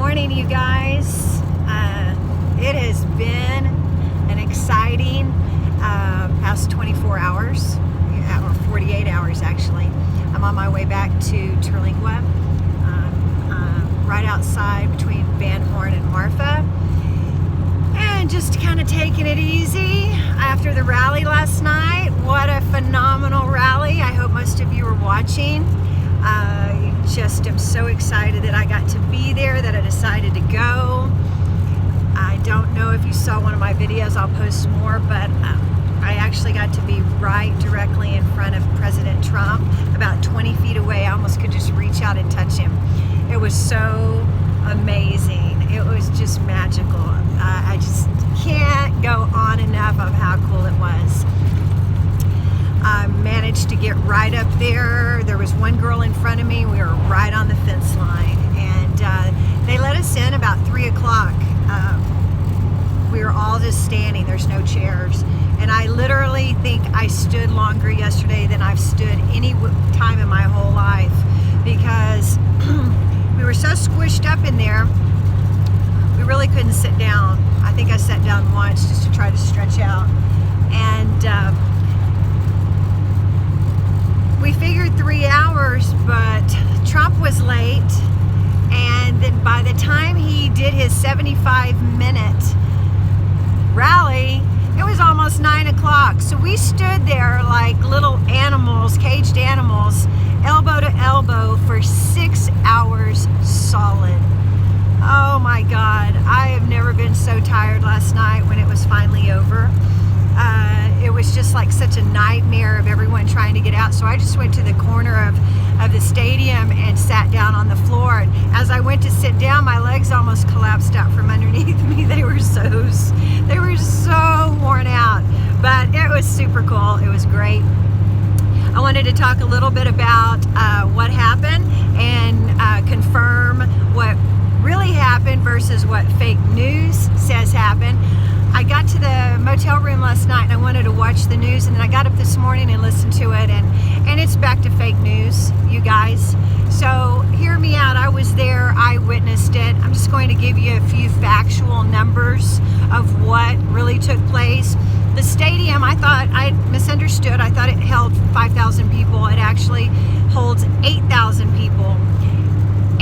morning, you guys. It has been an exciting past 24 hours, or 48 hours actually. I'm on my way back to Terlingua, right outside between Van Horn and Marfa, and just kind of taking it easy after the rally last night. What a phenomenal rally. I hope most of you were watching. Just am so excited that I got to be there, that I decided to go. I don't know if you saw one of my videos, I'll post more, but I actually got to be right directly in front of President Trump, about 20 feet away. I almost could just reach out and touch him. It was so amazing. It was just magical. I just can't go on enough of how cool it was. I managed to get right up there. There was one girl in front of me. We were right on the fence line, and they let us in about 3 o'clock. We were all just standing. There's no chairs, and I literally think I stood longer yesterday than I've stood any time in my whole life, because we were so squished up in there. We really couldn't sit down. I think I sat down once just to try to stretch out, and we figured 3 hours, but Trump was late, and then by the time he did his 75-minute rally, it was almost 9 o'clock. So we stood there like little animals, caged animals, elbow to elbow for 6 hours solid. Oh my God, I have never been so tired last night when it was finally over. It was just like such a nightmare of everyone trying to get out. So I just went to the corner of the stadium and sat down on the floor. And as I went to sit down, my legs almost collapsed out from underneath me. They were so worn out, but it was super cool. It was great. I wanted to talk a little bit about what happened and confirm what really happened versus what fake news says happened. I got to the motel room last night and I wanted to watch the news, and then I got up this morning and listened to it, and it's back to fake news, you guys. So hear me out. I was there, I witnessed it. I'm just going to give you a few factual numbers of what really took place. The stadium, I thought, I misunderstood. I thought it held 5,000 people. It actually holds 8,000 people.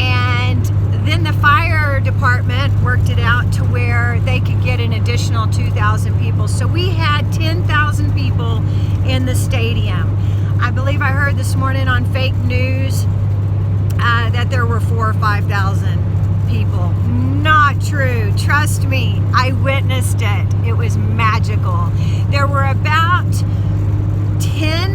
And then the fire department worked it out to where they could get an additional 2,000 people. So we had 10,000 people in the stadium. I believe I heard this morning on fake news that there were 4,000 or 5,000 people. Not true. Trust me, I witnessed it. It was magical. There were about 10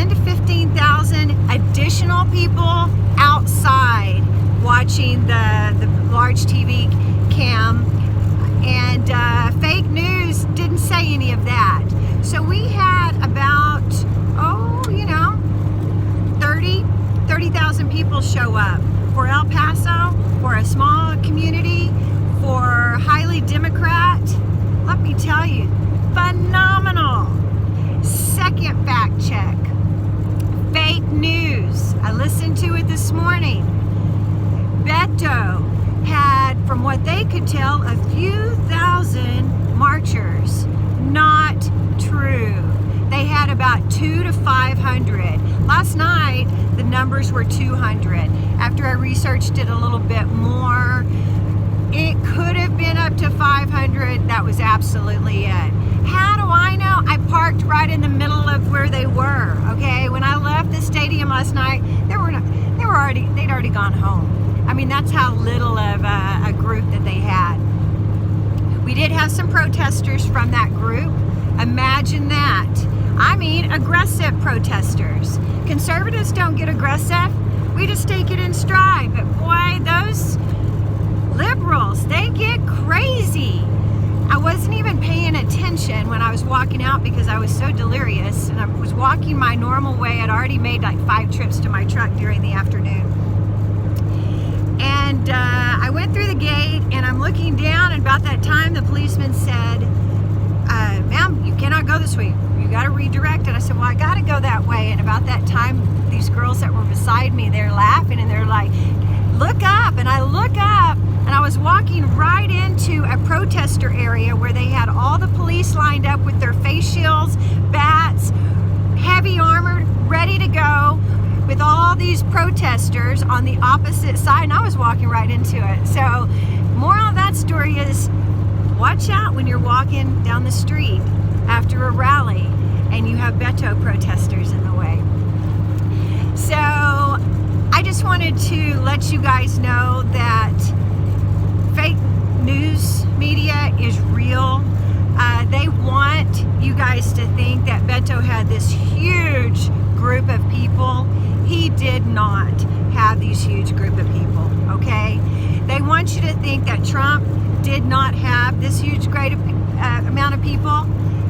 to 15,000 additional people outside watching the large TV cam, and fake news didn't say any of that. So we had about 30,000 people show up for El Paso, for a small community, for highly Democrat. Let me tell you, phenomenal. Second fact check, fake news. I listened to it this morning. Beto had, from what they could tell, a few thousand marchers. Not true. They had about 200 to 500. Last night, the numbers were 200. After I researched it a little bit more, it could have been up to 500. That was absolutely it. How do I know? I parked right in the middle of where they were. Okay, when I left the stadium last night, they'd already gone home. I mean, that's how little of a group that they had. We did have some protesters from that group. Imagine that. I mean, aggressive protesters. Conservatives don't get aggressive. We just take it in stride. But boy, those liberals, they get crazy. I wasn't even paying attention when I was walking out because I was so delirious, and I was walking my normal way. I'd already made like 5 trips to my truck during the afternoon. And I went through the gate, and I'm looking down, and about that time the policeman said, ma'am, you cannot go this way. You got to redirect. And I said, well, I got to go that way. And about that time, these girls that were beside me, they're laughing, and they're like, look up. and I look up, and I was walking right into a protester area where they had all the police lined up with their face shields, bats, heavy armor, ready to go, with all these protesters on the opposite side, and I was walking right into it. So, moral of that story is, watch out when you're walking down the street after a rally and you have Beto protesters in the way. So, I just wanted to let you guys know that fake news media is real. They want you guys to think that Beto had this huge group of people. He did not have these huge group of people, okay? They want you to think that Trump did not have this huge great amount of people.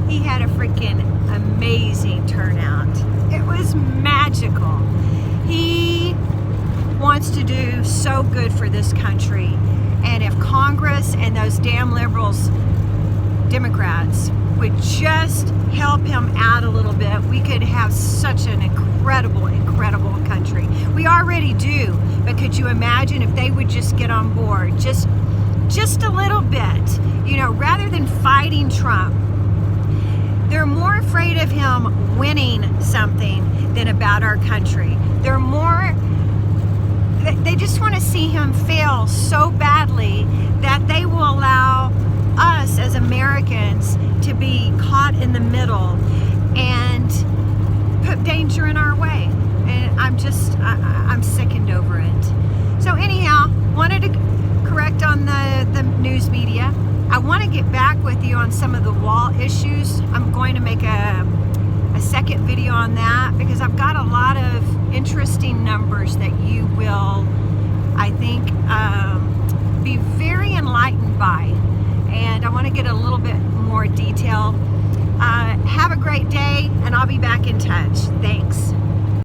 He had a freaking amazing turnout. It was magical. He wants to do so good for this country, and if Congress and those damn liberals, Democrats, would just help him out a little bit, we could have such an incredible country. We already do, but could you imagine if they would just get on board just a little bit, you know, rather than fighting Trump. They're more afraid of him winning something than about our country. They just want to see him fail so badly that they will allow us as Americans to be caught in the middle and put danger in our way. And I'm sickened over it. So anyhow, wanted to correct on the news media. I want to get back with you on some of the wall issues. I'm going to make a second video on that because I've got a lot of interesting numbers that you will, I think, be very enlightened by. And I want to get a little bit more detail. Have a great day, and I'll be back in touch. Thanks.